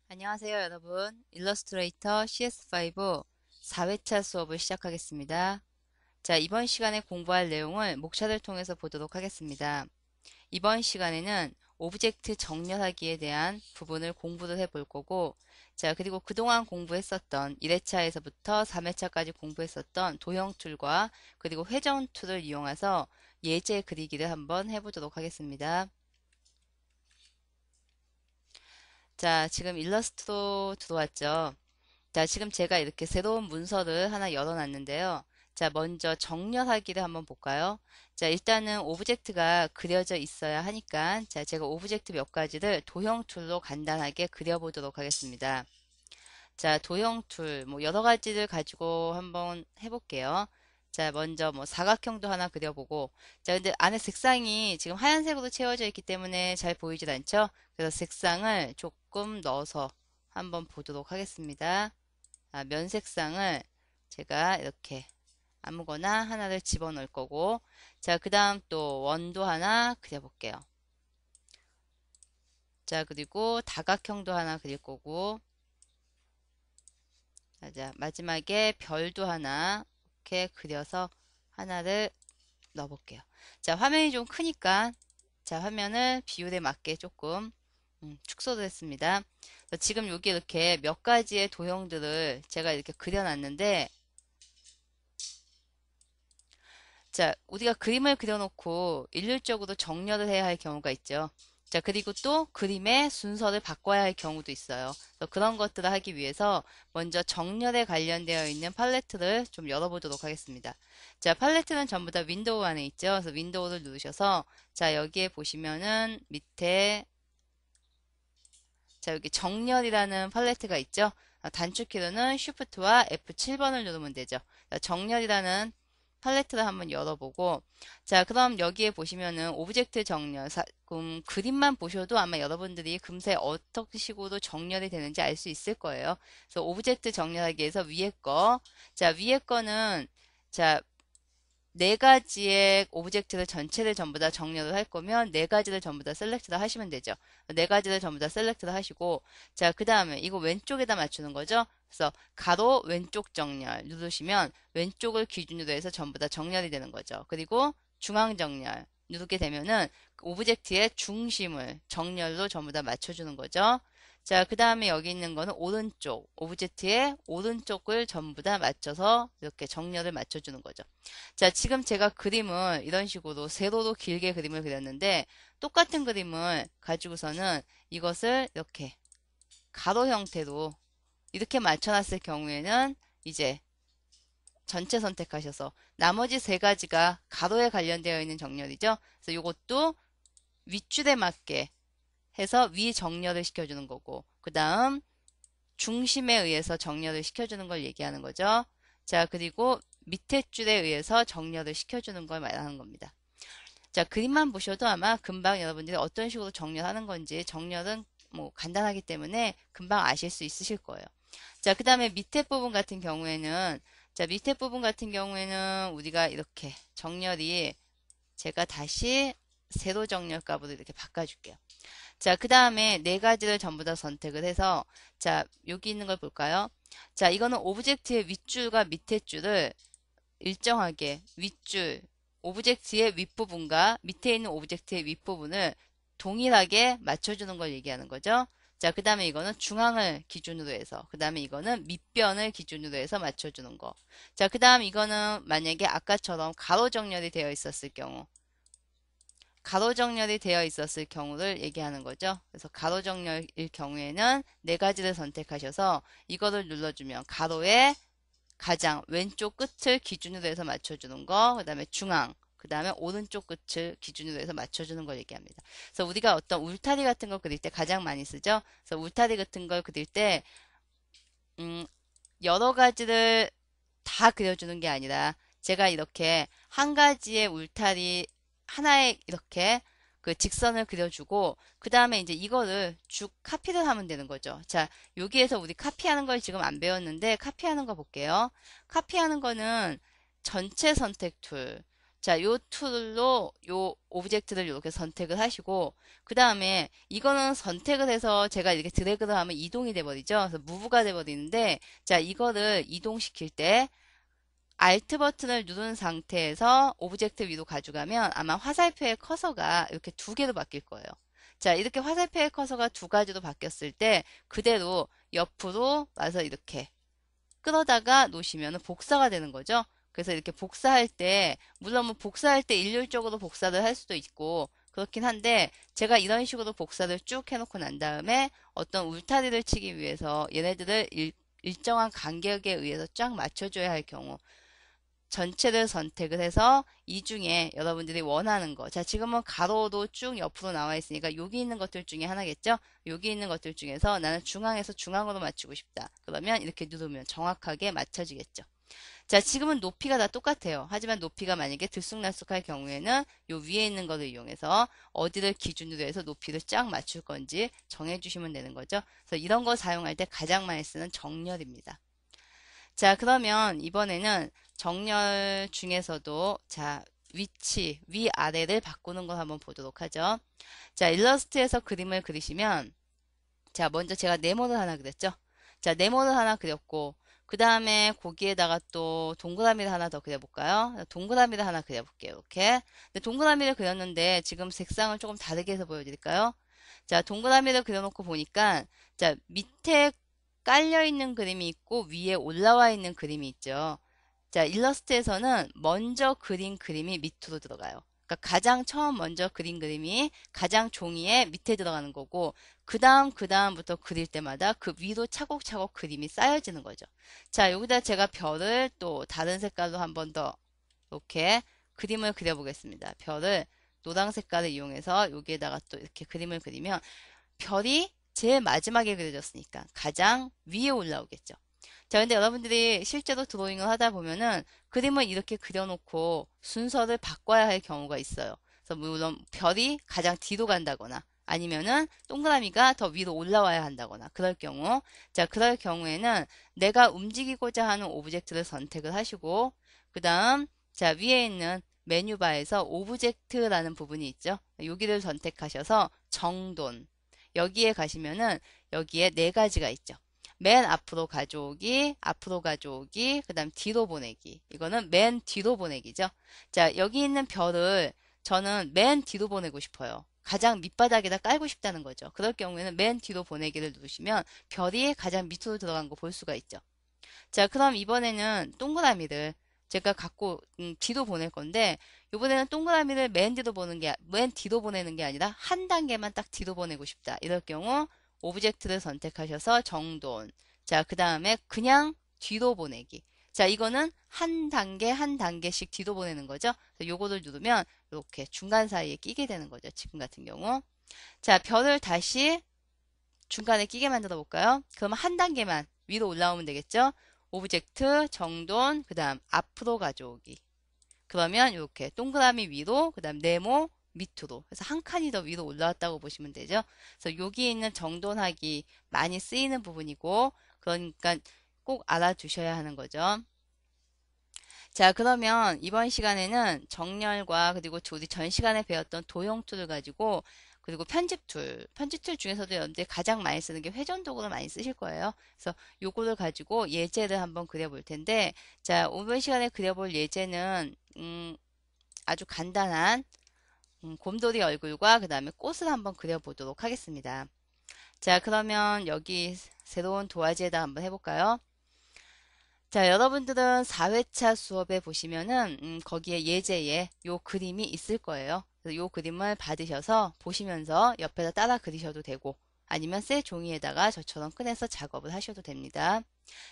안녕하세요, 여러분. 일러스트레이터 CS5 4회차 수업을 시작하겠습니다. 자, 이번 시간에 공부할 내용을 목차를 통해서 보도록 하겠습니다. 이번 시간에는 오브젝트 정렬하기에 대한 부분을 공부를 해볼 거고, 자, 그리고 그동안 공부했었던 1회차에서부터 3회차까지 공부했었던 도형 툴과 그리고 회전 툴을 이용해서 예제 그리기를 한번 해보도록 하겠습니다. 자, 지금 일러스트로 들어왔죠. 자, 지금 제가 이렇게 새로운 문서를 하나 열어놨는데요. 자, 먼저 정렬하기를 한번 볼까요? 자, 일단은 오브젝트가 그려져 있어야 하니까, 자, 제가 오브젝트 몇 가지를 도형 툴로 간단하게 그려보도록 하겠습니다. 자, 도형 툴, 뭐, 여러 가지를 가지고 한번 해볼게요. 자, 먼저 뭐, 사각형도 하나 그려보고, 자, 근데 안에 색상이 지금 하얀색으로 채워져 있기 때문에 잘 보이질 않죠? 그래서 색상을 조금 넣어서 한번 보도록 하겠습니다. 면 색상을 제가 이렇게 아무거나 하나를 집어넣을 거고, 자, 그 다음 또 원도 하나 그려볼게요. 자, 그리고 다각형도 하나 그릴 거고, 자, 마지막에 별도 하나 이렇게 그려서 하나를 넣어볼게요. 자, 화면이 좀 크니까, 자, 화면을 비율에 맞게 조금 축소를 했습니다. 지금 여기 이렇게 몇 가지의 도형들을 제가 이렇게 그려놨는데, 자, 우리가 그림을 그려놓고 일률적으로 정렬을 해야 할 경우가 있죠. 자, 그리고 또 그림의 순서를 바꿔야 할 경우도 있어요. 그래서 그런 것들을 하기 위해서 먼저 정렬에 관련되어 있는 팔레트를 좀 열어보도록 하겠습니다. 자, 팔레트는 전부 다 윈도우 안에 있죠. 그래서 윈도우를 누르셔서 자, 여기에 보시면은 밑에 자, 여기 정렬이라는 팔레트가 있죠. 단축키로는 Shift와 F7번을 누르면 되죠. 자, 정렬이라는 팔레트를 한번 열어보고 자, 그럼 여기에 보시면은 오브젝트 정렬 그림만 보셔도 아마 여러분들이 금세 어떻게 식으로 정렬이 되는지 알 수 있을 거예요. 그래서 오브젝트 정렬하기 위해서 위에 거, 자, 위에 거는 자, 네 가지의 오브젝트를 전체를 전부 다 정렬을 할 거면 네 가지를 전부 다 셀렉트를 하시면 되죠. 네 가지를 전부 다 셀렉트를 하시고 자, 그 다음에 이거 왼쪽에다 맞추는 거죠. 그래서 가로 왼쪽 정렬 누르시면 왼쪽을 기준으로 해서 전부 다 정렬이 되는 거죠. 그리고 중앙 정렬 누르게 되면은 그 오브젝트의 중심을 정렬로 전부 다 맞춰주는 거죠. 자, 그 다음에 여기 있는 거는 오른쪽, 오브젝트의 오른쪽을 전부 다 맞춰서 이렇게 정렬을 맞춰주는 거죠. 자, 지금 제가 그림을 이런 식으로 세로로 길게 그림을 그렸는데 똑같은 그림을 가지고서는 이것을 이렇게 가로 형태로 이렇게 맞춰놨을 경우에는 이제 전체 선택하셔서 나머지 세 가지가 가로에 관련되어 있는 정렬이죠. 그래서 이것도 윗줄에 맞게 해서 위 정렬을 시켜주는 거고 그 다음 중심에 의해서 정렬을 시켜주는 걸 얘기하는 거죠. 자, 그리고 밑에 줄에 의해서 정렬을 시켜주는 걸 말하는 겁니다. 자, 그림만 보셔도 아마 금방 여러분들이 어떤 식으로 정렬하는 건지 정렬은 뭐 간단하기 때문에 금방 아실 수 있으실 거예요. 자, 그 다음에 밑에 부분 같은 경우에는 자, 밑에 부분 같은 경우에는 우리가 이렇게 정렬이 제가 다시 세로 정렬 값으로 이렇게 바꿔줄게요. 자, 그 다음에 네 가지를 전부 다 선택을 해서 자, 여기 있는 걸 볼까요? 자, 이거는 오브젝트의 윗줄과 밑에 줄을 일정하게 윗줄, 오브젝트의 윗부분과 밑에 있는 오브젝트의 윗부분을 동일하게 맞춰주는 걸 얘기하는 거죠. 자, 그 다음에 이거는 중앙을 기준으로 해서, 그 다음에 이거는 밑변을 기준으로 해서 맞춰주는 거. 자, 그 다음 이거는 만약에 아까처럼 가로 정렬이 되어 있었을 경우, 가로 정렬이 되어 있었을 경우를 얘기하는 거죠. 그래서 가로 정렬일 경우에는 네 가지를 선택하셔서 이거를 눌러주면 가로의 가장 왼쪽 끝을 기준으로 해서 맞춰주는 거, 그 다음에 중앙, 그 다음에 오른쪽 끝을 기준으로 해서 맞춰주는 걸 얘기합니다. 그래서 우리가 어떤 울타리 같은 거 그릴 때 가장 많이 쓰죠. 그래서 울타리 같은 걸 그릴 때, 음, 여러 가지를 다 그려주는 게 아니라 제가 이렇게 한 가지의 울타리 하나에 이렇게 그 직선을 그려주고 그 다음에 이제 이거를 쭉 카피를 하면 되는 거죠. 자, 여기에서 우리 카피하는 걸 지금 안 배웠는데 카피하는 거 볼게요. 카피하는 거는 전체 선택 툴. 자, 요 툴로 요 오브젝트를 이렇게 선택을 하시고, 그 다음에 이거는 선택을 해서 제가 이렇게 드래그를 하면 이동이 돼 버리죠. 그래서 무브가 돼 버리는데, 자, 이거를 이동시킬 때 Alt 버튼을 누른 상태에서 오브젝트 위로 가져가면 아마 화살표의 커서가 이렇게 두 개로 바뀔 거예요. 자, 이렇게 화살표의 커서가 두 가지로 바뀌었을 때 그대로 옆으로 와서 이렇게 끌어다가 놓으시면 복사가 되는 거죠. 그래서 이렇게 복사할 때, 물론 뭐 복사할 때 일률적으로 복사를 할 수도 있고, 그렇긴 한데, 제가 이런 식으로 복사를 쭉 해놓고 난 다음에 어떤 울타리를 치기 위해서 얘네들을 일정한 간격에 의해서 쫙 맞춰줘야 할 경우, 전체를 선택을 해서 이 중에 여러분들이 원하는 거. 자, 지금은 가로도 쭉 옆으로 나와 있으니까 여기 있는 것들 중에 하나겠죠? 여기 있는 것들 중에서 나는 중앙에서 중앙으로 맞추고 싶다. 그러면 이렇게 누르면 정확하게 맞춰지겠죠. 자, 지금은 높이가 다 똑같아요. 하지만 높이가 만약에 들쑥날쑥할 경우에는 요 위에 있는 것을 이용해서 어디를 기준으로 해서 높이를 쫙 맞출 건지 정해주시면 되는 거죠. 그래서 이런 거 사용할 때 가장 많이 쓰는 정렬입니다. 자, 그러면 이번에는 정렬 중에서도 자, 위치, 위아래를 바꾸는 걸 한번 보도록 하죠. 자, 일러스트에서 그림을 그리시면 자, 먼저 제가 네모를 하나 그렸죠. 자, 네모를 하나 그렸고 그 다음에 거기에다가 또 동그라미를 하나 더 그려볼까요? 동그라미를 하나 그려볼게요. 이렇게. 근데 동그라미를 그렸는데 지금 색상을 조금 다르게 해서 보여드릴까요? 자, 동그라미를 그려놓고 보니까 자, 밑에 깔려 있는 그림이 있고 위에 올라와 있는 그림이 있죠. 자, 일러스트에서는 먼저 그린 그림이 밑으로 들어가요. 그러니까 가장 처음 먼저 그린 그림이 가장 종이에 밑에 들어가는 거고 그 다음부터 그릴 때마다 그 위로 차곡차곡 그림이 쌓여지는 거죠. 자, 여기다 제가 별을 또 다른 색깔로 한 번 더 이렇게 그림을 그려보겠습니다. 별을 노랑 색깔을 이용해서 여기에다가 또 이렇게 그림을 그리면 별이 제일 마지막에 그려졌으니까 가장 위에 올라오겠죠. 자, 근데 여러분들이 실제로 드로잉을 하다 보면은 그림을 이렇게 그려놓고 순서를 바꿔야 할 경우가 있어요. 그래서 물론 별이 가장 뒤로 간다거나 아니면은 동그라미가 더 위로 올라와야 한다거나 그럴 경우, 자, 그럴 경우에는 내가 움직이고자 하는 오브젝트를 선택을 하시고 그 다음 자, 위에 있는 메뉴바에서 오브젝트라는 부분이 있죠. 여기를 선택하셔서 정돈 여기에 가시면은 여기에 네 가지가 있죠. 맨 앞으로 가져오기, 그 다음 뒤로 보내기. 이거는 맨 뒤로 보내기죠. 자, 여기 있는 별을 저는 맨 뒤로 보내고 싶어요. 가장 밑바닥에다 깔고 싶다는 거죠. 그럴 경우에는 맨 뒤로 보내기를 누르시면 별이 가장 밑으로 들어간 거 볼 수가 있죠. 자, 그럼 이번에는 동그라미를 제가 갖고 뒤로 보낼 건데 이번에는 동그라미를 맨 뒤로 보내는 게 아니라 한 단계만 딱 뒤로 보내고 싶다. 이럴 경우 오브젝트를 선택하셔서 정돈. 자, 그 다음에 그냥 뒤로 보내기. 자, 이거는 한 단계 한 단계씩 뒤로 보내는 거죠. 요거를 누르면 이렇게 중간 사이에 끼게 되는 거죠. 지금 같은 경우. 자, 별을 다시 중간에 끼게 만들어 볼까요? 그럼 한 단계만 위로 올라오면 되겠죠? 오브젝트, 정돈, 그 다음 앞으로 가져오기. 그러면 이렇게 동그라미 위로, 그 다음 네모 밑으로. 그래서 한 칸이 더 위로 올라왔다고 보시면 되죠. 그래서 여기 있는 정돈하기 많이 쓰이는 부분이고, 그러니까 꼭 알아두셔야 하는 거죠. 자, 그러면 이번 시간에는 정렬과 그리고 우리 전 시간에 배웠던 도형 툴을 가지고 그리고 편집 툴 중에서도 여러분들이 가장 많이 쓰는 게 회전 도구를 많이 쓰실 거예요. 그래서 요거를 가지고 예제를 한번 그려볼 텐데, 자, 이번 시간에 그려볼 예제는 아주 간단한 곰돌이 얼굴과 그 다음에 꽃을 한번 그려보도록 하겠습니다. 자, 그러면 여기 새로운 도화지에다 한번 해볼까요? 자, 여러분들은 4회차 수업에 보시면은 거기에 예제에 요 그림이 있을 거예요. 그래서 요 그림을 받으셔서 보시면서 옆에다 따라 그리셔도 되고 아니면 새 종이에다가 저처럼 꺼내서 작업을 하셔도 됩니다.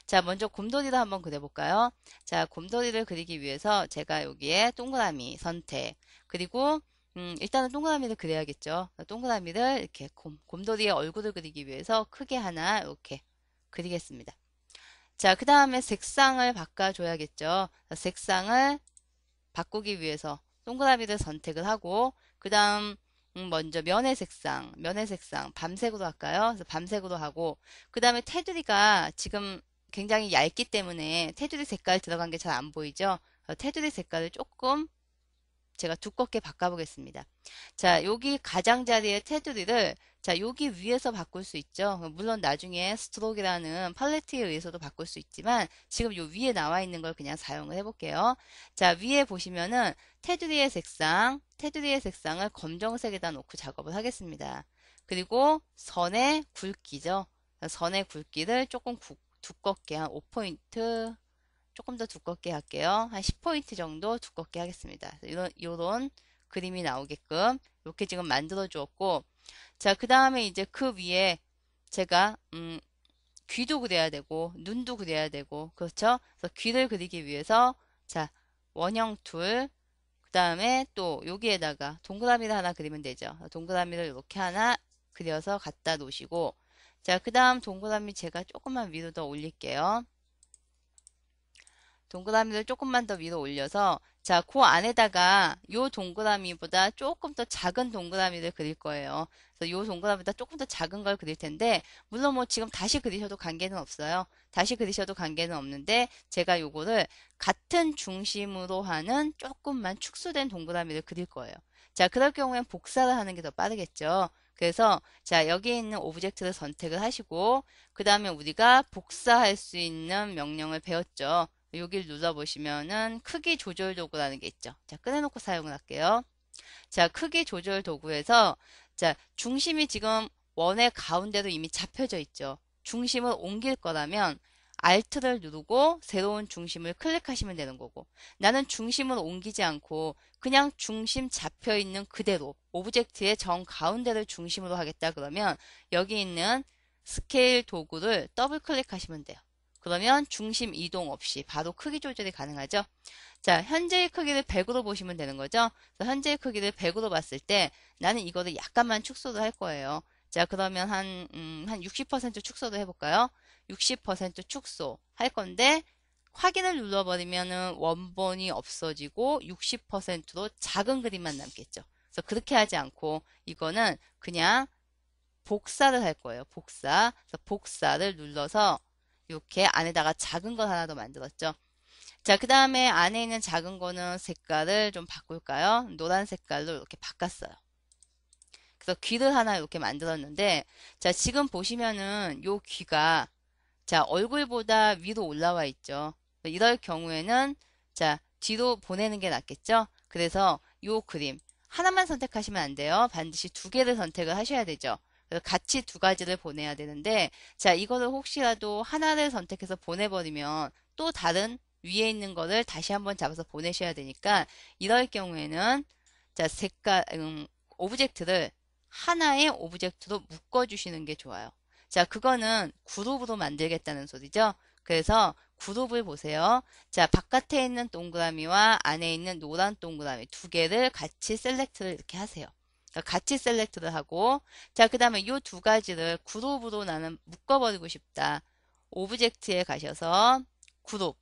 자, 먼저 곰돌이를 한번 그려볼까요? 자, 곰돌이를 그리기 위해서 제가 여기에 동그라미 선택 그리고 일단은 동그라미를 그려야겠죠. 동그라미를 이렇게 곰돌이의 얼굴을 그리기 위해서 크게 하나 이렇게 그리겠습니다. 자, 그 다음에 색상을 바꿔줘야겠죠. 색상을 바꾸기 위해서 동그라미를 선택을 하고, 그 다음, 먼저 면의 색상, 밤색으로 할까요? 그래서 밤색으로 하고, 그 다음에 테두리가 지금 굉장히 얇기 때문에 테두리 색깔 들어간 게 잘 안 보이죠? 테두리 색깔을 조금 제가 두껍게 바꿔보겠습니다. 자, 여기 가장자리의 테두리를 자, 여기 위에서 바꿀 수 있죠. 물론 나중에 스트로크라는 팔레트에 의해서도 바꿀 수 있지만 지금 요 위에 나와 있는 걸 그냥 사용을 해볼게요. 자, 위에 보시면은 테두리의 색상을 검정색에다 놓고 작업을 하겠습니다. 그리고 선의 굵기죠. 선의 굵기를 조금 두껍게 한 5포인트 조금 더 두껍게 할게요. 한 10포인트 정도 두껍게 하겠습니다. 이런 그림이 나오게끔 이렇게 지금 만들어 주었고, 자, 그 다음에 이제 그 위에 제가 귀도 그려야 되고 눈도 그려야 되고 그렇죠? 그래서 귀를 그리기 위해서 자, 원형 툴, 그 다음에 또 여기에다가 동그라미를 하나 그리면 되죠. 동그라미를 이렇게 하나 그려서 갖다 놓으시고, 자, 그 다음 동그라미 제가 조금만 위로 더 올릴게요. 동그라미를 조금만 더 위로 올려서 자, 그 안에다가 요 동그라미보다 조금 더 작은 동그라미를 그릴 거예요. 그래서 요 동그라미보다 조금 더 작은 걸 그릴 텐데 물론 뭐 지금 다시 그리셔도 관계는 없어요. 다시 그리셔도 관계는 없는데 제가 요거를 같은 중심으로 하는 조금만 축소된 동그라미를 그릴 거예요. 자, 그럴 경우엔 복사를 하는 게 더 빠르겠죠. 그래서 자, 여기에 있는 오브젝트를 선택을 하시고 그 다음에 우리가 복사할 수 있는 명령을 배웠죠. 여기를 눌러보시면은 크기 조절 도구라는 게 있죠. 자, 꺼내놓고 사용을 할게요. 자, 크기 조절 도구에서 자, 중심이 지금 원의 가운데로 이미 잡혀져 있죠. 중심을 옮길 거라면 Alt를 누르고 새로운 중심을 클릭하시면 되는 거고, 나는 중심을 옮기지 않고 그냥 중심 잡혀 있는 그대로 오브젝트의 정 가운데를 중심으로 하겠다 그러면 여기 있는 스케일 도구를 더블 클릭하시면 돼요. 그러면 중심 이동 없이 바로 크기 조절이 가능하죠. 자, 현재의 크기를 100으로 보시면 되는 거죠. 그래서 현재의 크기를 100으로 봤을 때 나는 이거를 약간만 축소를 할 거예요. 자, 그러면 한 60% 축소도 해볼까요? 60% 축소 할 건데 확인을 눌러버리면은 원본이 없어지고 60%로 작은 그림만 남겠죠. 그래서 그렇게 하지 않고 이거는 그냥 복사를 할 거예요. 복사. 그래서 복사를 눌러서 이렇게 안에다가 작은 걸 하나 더 만들었죠. 자, 그 다음에 안에 있는 작은 거는 색깔을 좀 바꿀까요? 노란 색깔로 이렇게 바꿨어요. 그래서 귀를 하나 이렇게 만들었는데, 자, 지금 보시면은 요 귀가, 자, 얼굴보다 위로 올라와 있죠. 이럴 경우에는, 자, 뒤로 보내는 게 낫겠죠? 그래서 요 그림, 하나만 선택하시면 안 돼요. 반드시 두 개를 선택을 하셔야 되죠. 그래서 같이 두 가지를 보내야 되는데, 자, 이거를 혹시라도 하나를 선택해서 보내버리면 또 다른 위에 있는 거를 다시 한번 잡아서 보내셔야 되니까, 이럴 경우에는, 자, 오브젝트를 하나의 오브젝트로 묶어주시는 게 좋아요. 자, 그거는 그룹으로 만들겠다는 소리죠. 그래서 그룹을 보세요. 자, 바깥에 있는 동그라미와 안에 있는 노란 동그라미 두 개를 같이 셀렉트를 이렇게 하세요. 그러니까 같이 셀렉트를 하고, 자, 그 다음에 이 두 가지를 그룹으로 나는 묶어버리고 싶다. 오브젝트에 가셔서 그룹,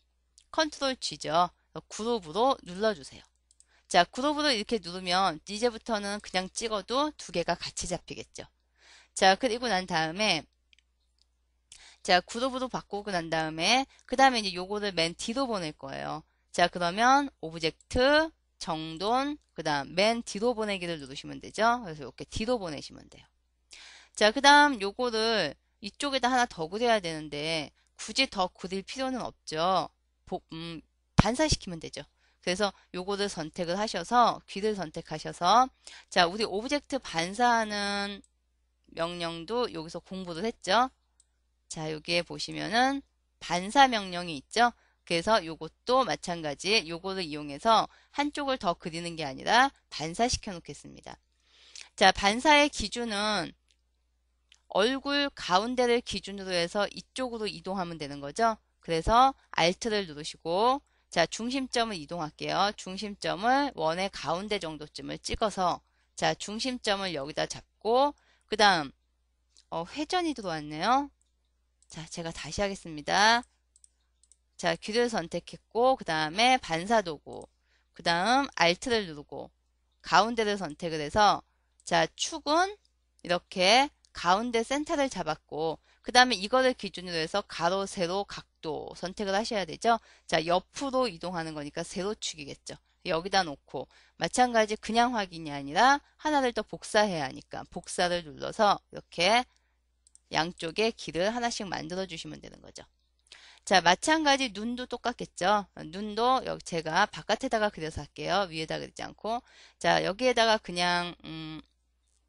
컨트롤 G죠. 그룹으로 눌러주세요. 자, 그룹으로 이렇게 누르면 이제부터는 그냥 찍어도 두 개가 같이 잡히겠죠. 자, 그리고 난 다음에 자, 그룹으로 바꾸고 난 다음에 그 다음에 이제 요거를 맨 뒤로 보낼 거예요. 자, 그러면 오브젝트, 정돈, 그 다음 맨 뒤로 보내기를 누르시면 되죠. 그래서 이렇게 뒤로 보내시면 돼요. 자, 그 다음 요거를 이쪽에다 하나 더 그려야 되는데 굳이 더 그릴 필요는 없죠. 반사시키면 되죠. 그래서 요거를 선택을 하셔서 귀를 선택하셔서 자, 우리 오브젝트 반사하는 명령도 여기서 공부를 했죠. 자, 여기에 보시면은 반사 명령이 있죠. 그래서 요것도 마찬가지 요거를 이용해서 한쪽을 더 그리는 게 아니라 반사시켜 놓겠습니다. 자, 반사의 기준은 얼굴 가운데를 기준으로 해서 이쪽으로 이동하면 되는 거죠. 그래서 Alt를 누르시고 자, 중심점을 이동할게요. 중심점을 원의 가운데 정도쯤을 찍어서 자, 중심점을 여기다 잡고 그 다음 회전이 들어왔네요. 자, 제가 다시 하겠습니다. 자, 귀를 선택했고 그 다음에 반사도구 그 다음 Alt를 누르고 가운데를 선택을 해서 자, 축은 이렇게 가운데 센터를 잡았고 그 다음에 이거를 기준으로 해서 가로, 세로, 각도 선택을 하셔야 되죠. 자, 옆으로 이동하는 거니까 세로축이겠죠. 여기다 놓고 마찬가지 그냥 확인이 아니라 하나를 더 복사해야 하니까 복사를 눌러서 이렇게 양쪽에 길을 하나씩 만들어 주시면 되는 거죠. 자, 마찬가지 눈도 똑같겠죠. 눈도 여기 제가 바깥에다가 그려서 할게요. 위에다 그리지 않고. 자, 여기에다가 그냥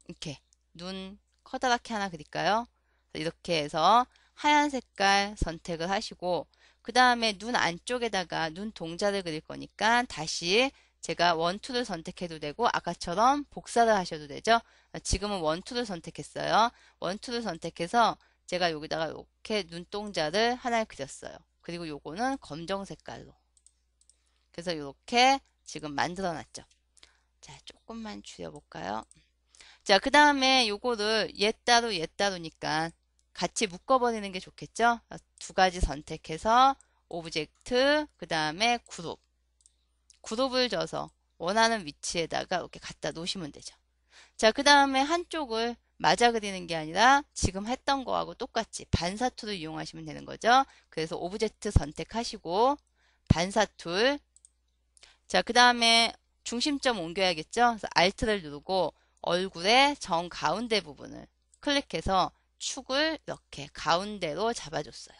이렇게 눈 커다랗게 하나 그릴까요? 이렇게 해서 하얀 색깔 선택을 하시고 그 다음에 눈 안쪽에다가 눈 동자를 그릴 거니까 다시 제가 원투를 선택해도 되고 아까처럼 복사를 하셔도 되죠. 지금은 원투를 선택했어요. 원투를 선택해서 제가 여기다가 이렇게 눈동자를 하나 그렸어요. 그리고 요거는 검정 색깔로. 그래서 이렇게 지금 만들어 놨죠. 자, 조금만 줄여볼까요? 자, 그 다음에 요거를 얘 따로니까 같이 묶어버리는 게 좋겠죠? 두 가지 선택해서 오브젝트, 그 다음에 그룹. 그룹을 줘서 원하는 위치에다가 이렇게 갖다 놓으시면 되죠. 자, 그 다음에 한쪽을 맞아 그리는 게 아니라 지금 했던 거하고 똑같이 반사 툴을 이용하시면 되는 거죠. 그래서 오브젝트 선택하시고 반사 툴. 자, 그 다음에 중심점 옮겨야겠죠. 그래서 Alt를 누르고 얼굴의 정 가운데 부분을 클릭해서 축을 이렇게 가운데로 잡아줬어요.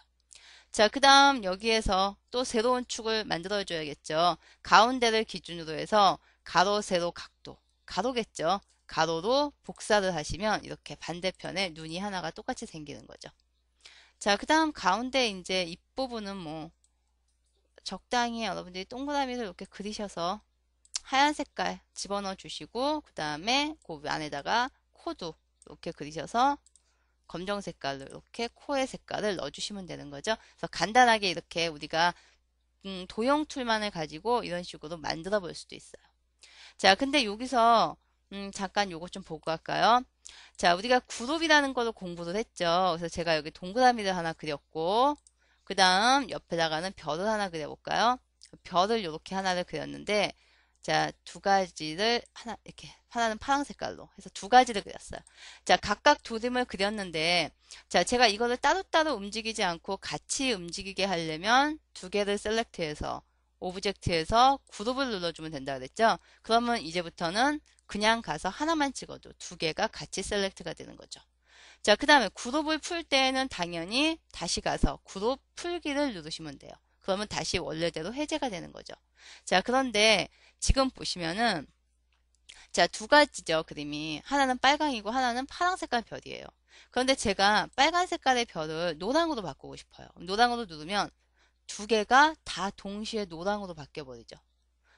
자, 그 다음 여기에서 또 새로운 축을 만들어 줘야겠죠. 가운데를 기준으로 해서 가로, 세로, 각도. 가로겠죠. 가로로 복사를 하시면 이렇게 반대편에 눈이 하나가 똑같이 생기는 거죠. 자, 그 다음 가운데 이제 입부분은 뭐 적당히 여러분들이 동그라미를 이렇게 그리셔서 하얀 색깔 집어넣어 주시고 그 다음에 그 안에다가 코도 이렇게 그리셔서 검정 색깔로 이렇게 코의 색깔을 넣어주시면 되는 거죠. 그래서 간단하게 이렇게 우리가 도형 툴만을 가지고 이런 식으로 만들어 볼 수도 있어요. 자, 근데 여기서 잠깐 요거 좀 보고 갈까요? 자, 우리가 그룹이라는 거로 공부를 했죠. 그래서 제가 여기 동그라미를 하나 그렸고 그 다음 옆에다가는 별을 하나 그려볼까요? 별을 이렇게 하나를 그렸는데 자, 두 가지를 하나 이렇게 하나는 파란 색깔로 해서 두 가지를 그렸어요. 자, 각각 그림을 그렸는데 자, 제가 이거를 따로따로 움직이지 않고 같이 움직이게 하려면 두 개를 셀렉트해서 오브젝트에서 그룹을 눌러주면 된다 그랬죠? 그러면 이제부터는 그냥 가서 하나만 찍어도 두 개가 같이 셀렉트가 되는 거죠. 자, 그 다음에 그룹을 풀 때에는 당연히 다시 가서 그룹 풀기를 누르시면 돼요. 그러면 다시 원래대로 해제가 되는 거죠. 자, 그런데 지금 보시면은 자, 두 가지죠, 그림이. 하나는 빨강이고 하나는 파란 색깔 별이에요. 그런데 제가 빨간 색깔의 별을 노랑으로 바꾸고 싶어요. 노랑으로 누르면 두 개가 다 동시에 노랑으로 바뀌어버리죠.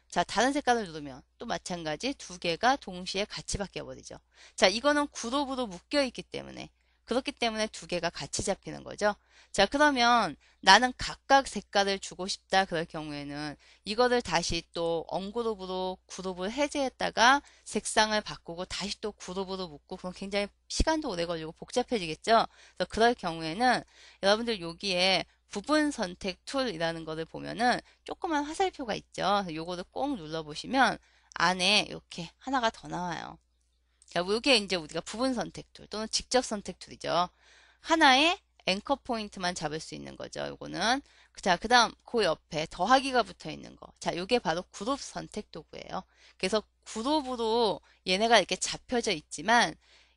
자, 다른 색깔을 누르면 또 마찬가지 두 개가 동시에 같이 바뀌어버리죠. 자, 이거는 그룹으로 묶여있기 때문에 그렇기 때문에 두 개가 같이 잡히는 거죠. 자, 그러면 나는 각각 색깔을 주고 싶다 그럴 경우에는 이거를 다시 또 언그룹으로 그룹을 해제했다가 색상을 바꾸고 다시 또 그룹으로 묶고 그럼 굉장히 시간도 오래 걸리고 복잡해지겠죠. 그래서 그럴 경우에는 여러분들 여기에 부분 선택 툴이라는 것을 보면은 조그만 화살표가 있죠. 요거를 꼭 눌러보시면 안에 이렇게 하나가 더 나와요. 자, 요게 이제 우리가 부분 선택 툴 또는 직접 선택 툴이죠. 하나의 앵커 포인트만 잡을 수 있는 거죠. 요거는. 자, 그 다음 그 옆에 더하기가 붙어 있는 거. 자, 요게 바로 그룹 선택 도구예요. 그래서 그룹으로 얘네가 이렇게 잡혀져 있지만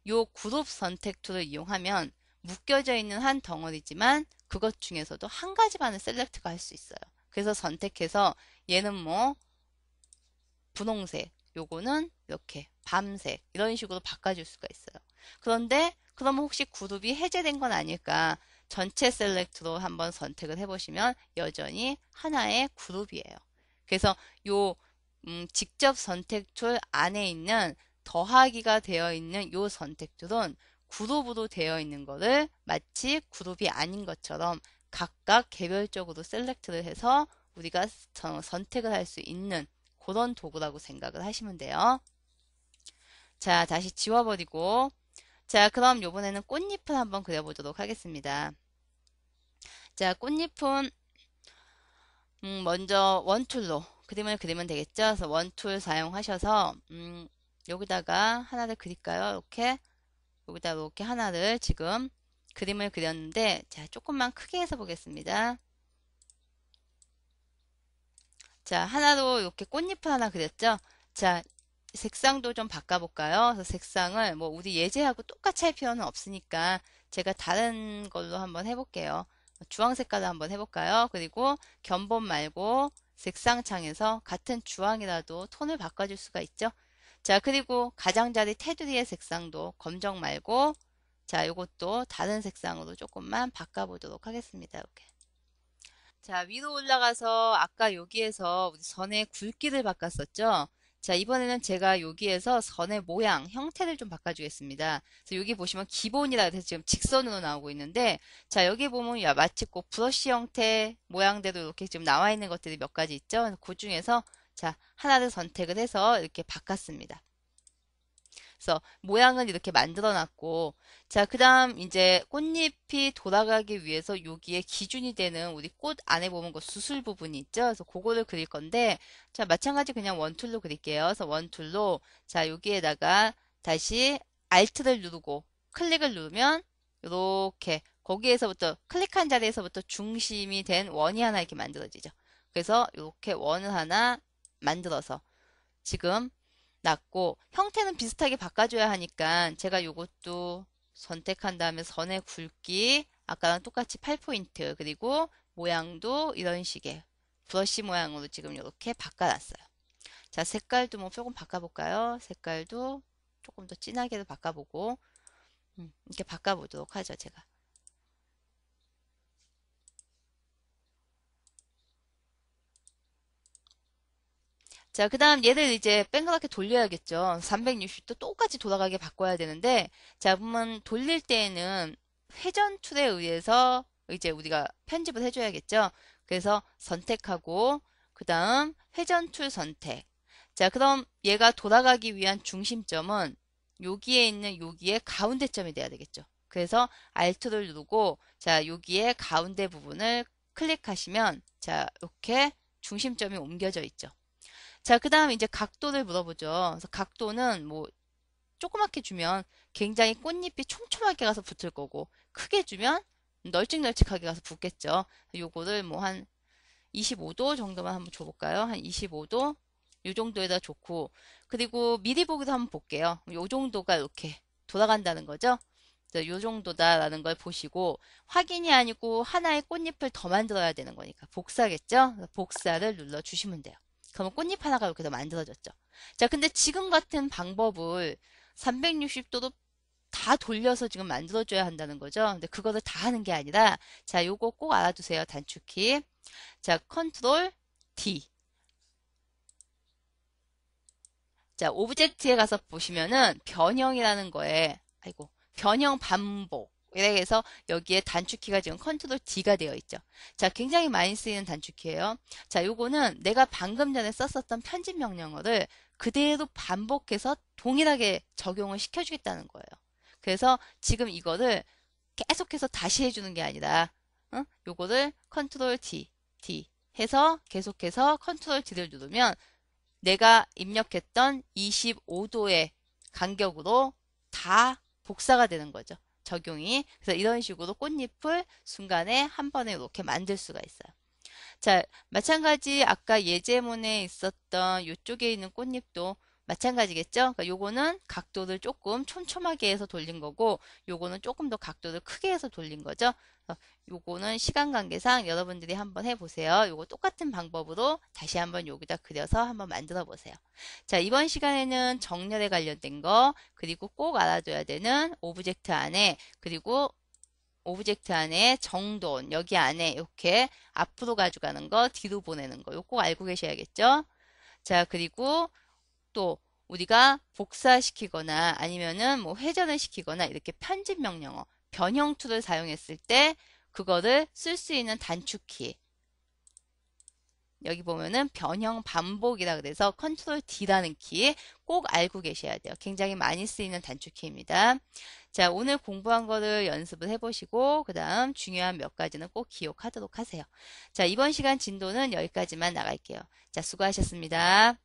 요 그룹 선택 툴을 이용하면 묶여져 있는 한 덩어리지만 그것 중에서도 한 가지만을 셀렉트가 할 수 있어요. 그래서 선택해서 얘는 뭐 분홍색, 요거는 이렇게 밤색 이런 식으로 바꿔줄 수가 있어요. 그런데 그러면 혹시 그룹이 해제된 건 아닐까? 전체 셀렉트로 한번 선택을 해보시면 여전히 하나의 그룹이에요. 그래서 요 직접 선택 툴 안에 있는 더하기가 되어 있는 요 선택 툴은 그룹으로 되어 있는 거를 마치 그룹이 아닌 것처럼 각각 개별적으로 셀렉트를 해서 우리가 선택을 할 수 있는 그런 도구라고 생각을 하시면 돼요. 자, 다시 지워버리고 자, 그럼 요번에는 꽃잎을 한번 그려보도록 하겠습니다. 자, 꽃잎은 먼저 원툴로 그림을 그리면 되겠죠. 그래서 원툴 사용하셔서 여기다가 하나를 그릴까요? 이렇게 여기다 이렇게 하나를 지금 그림을 그렸는데 자, 조금만 크게 해서 보겠습니다. 자, 하나로 이렇게 꽃잎을 하나 그렸죠? 자, 색상도 좀 바꿔볼까요? 그래서 색상을 뭐 우리 예제하고 똑같이 할 필요는 없으니까 제가 다른 걸로 한번 해볼게요. 주황 색깔로 한번 해볼까요? 그리고 견본 말고 색상창에서 같은 주황이라도 톤을 바꿔줄 수가 있죠. 자, 그리고 가장자리 테두리의 색상도 검정 말고 자, 요것도 다른 색상으로 조금만 바꿔보도록 하겠습니다. 이렇게. 자, 위로 올라가서 아까 여기에서 우리 선의 굵기를 바꿨었죠? 자, 이번에는 제가 여기에서 선의 모양, 형태를 좀 바꿔주겠습니다. 그래서 여기 보시면 기본이라 해서 지금 직선으로 나오고 있는데, 자, 여기 보면 야, 마치 꼭 브러쉬 형태 모양대로 이렇게 지금 나와 있는 것들이 몇 가지 있죠? 그 중에서 자, 하나를 선택을 해서 이렇게 바꿨습니다. 그래서 모양은 이렇게 만들어 놨고 자 그다음 이제 꽃잎이 돌아가기 위해서 여기에 기준이 되는 우리 꽃 안에 보면 그 수술 부분이 있죠. 그래서 그거를 그릴 건데 자 마찬가지 그냥 원툴로 그릴게요. 그래서 원툴로 자 여기에다가 다시 Alt를 누르고 클릭을 누르면 이렇게 거기에서부터 클릭한 자리에서부터 중심이 된 원이 하나 이렇게 만들어지죠. 그래서 이렇게 원을 하나 만들어서 지금 낮고 형태는 비슷하게 바꿔줘야 하니까 제가 요것도 선택한 다음에 선의 굵기 아까랑 똑같이 8포인트 그리고 모양도 이런 식의 브러쉬 모양으로 지금 이렇게 바꿔놨어요. 자 색깔도 뭐 조금 바꿔볼까요? 색깔도 조금 더 진하게도 바꿔보고 이렇게 바꿔보도록 하죠 제가. 자, 그 다음 얘를 이제 뺑그랗게 돌려야겠죠. 360도 똑같이 돌아가게 바꿔야 되는데, 자, 보면 돌릴 때에는 회전 툴에 의해서 이제 우리가 편집을 해줘야겠죠. 그래서 선택하고, 그 다음 회전 툴 선택. 자, 그럼 얘가 돌아가기 위한 중심점은 여기에 있는 여기에 가운데 점이 돼야 되겠죠. 그래서 Alt를 누르고, 자, 여기에 가운데 부분을 클릭하시면, 자, 이렇게 중심점이 옮겨져 있죠. 자, 그 다음 이제 각도를 물어보죠. 그래서 각도는 뭐 조그맣게 주면 굉장히 꽃잎이 촘촘하게 가서 붙을 거고 크게 주면 널찍널찍하게 가서 붙겠죠. 요거를 뭐 한 25도 정도만 한번 줘볼까요? 한 25도 요 정도에다 좋고 그리고 미리 보기도 한번 볼게요. 요 정도가 이렇게 돌아간다는 거죠. 요 정도다라는 걸 보시고 확인이 아니고 하나의 꽃잎을 더 만들어야 되는 거니까 복사겠죠? 복사를 눌러주시면 돼요. 그러면 꽃잎 하나가 이렇게 더 만들어졌죠. 자, 근데 지금 같은 방법을 360도로 다 돌려서 지금 만들어줘야 한다는 거죠. 근데 그거를 다 하는 게 아니라, 자, 요거 꼭 알아두세요. 단축키. 자, 컨트롤 D. 자, 오브젝트에 가서 보시면은 변형이라는 거에, 아이고, 변형 반복. 이렇게 해서 여기에 단축키가 지금 컨트롤 D가 되어 있죠. 자, 굉장히 많이 쓰이는 단축키예요. 자, 요거는 내가 방금 전에 썼었던 편집 명령어를 그대로 반복해서 동일하게 적용을 시켜주겠다는 거예요. 그래서 지금 이거를 계속해서 다시 해주는 게 아니라, 요거를 컨트롤 D, D 해서 계속해서 컨트롤 D를 누르면 내가 입력했던 25도의 간격으로 다 복사가 되는 거죠. 적용이. 그래서 이런 식으로 꽃잎을 순간에 한 번에 이렇게 만들 수가 있어요. 자, 마찬가지 아까 예제문에 있었던 이쪽에 있는 꽃잎도 마찬가지겠죠? 그러니까 요거는 각도를 조금 촘촘하게 해서 돌린 거고 요거는 조금 더 각도를 크게 해서 돌린 거죠. 요거는 시간 관계상 여러분들이 한번 해보세요. 요거 똑같은 방법으로 다시 한번 여기다 그려서 한번 만들어 보세요. 자, 이번 시간에는 정렬에 관련된 거 그리고 꼭 알아둬야 되는 오브젝트 안에 그리고 오브젝트 안에 정돈 여기 안에 이렇게 앞으로 가져가는 거 뒤로 보내는 거 요거 꼭 알고 계셔야겠죠. 자 그리고 또 우리가 복사시키거나 아니면은 뭐 회전을 시키거나 이렇게 편집 명령어 변형 툴을 사용했을 때 그거를 쓸 수 있는 단축키 여기 보면은 변형 반복이라 그래서 컨트롤 D라는 키 꼭 알고 계셔야 돼요. 굉장히 많이 쓰이는 단축키입니다. 자, 오늘 공부한 거를 연습을 해보시고 그 다음 중요한 몇 가지는 꼭 기억하도록 하세요. 자, 이번 시간 진도는 여기까지만 나갈게요. 자, 수고하셨습니다.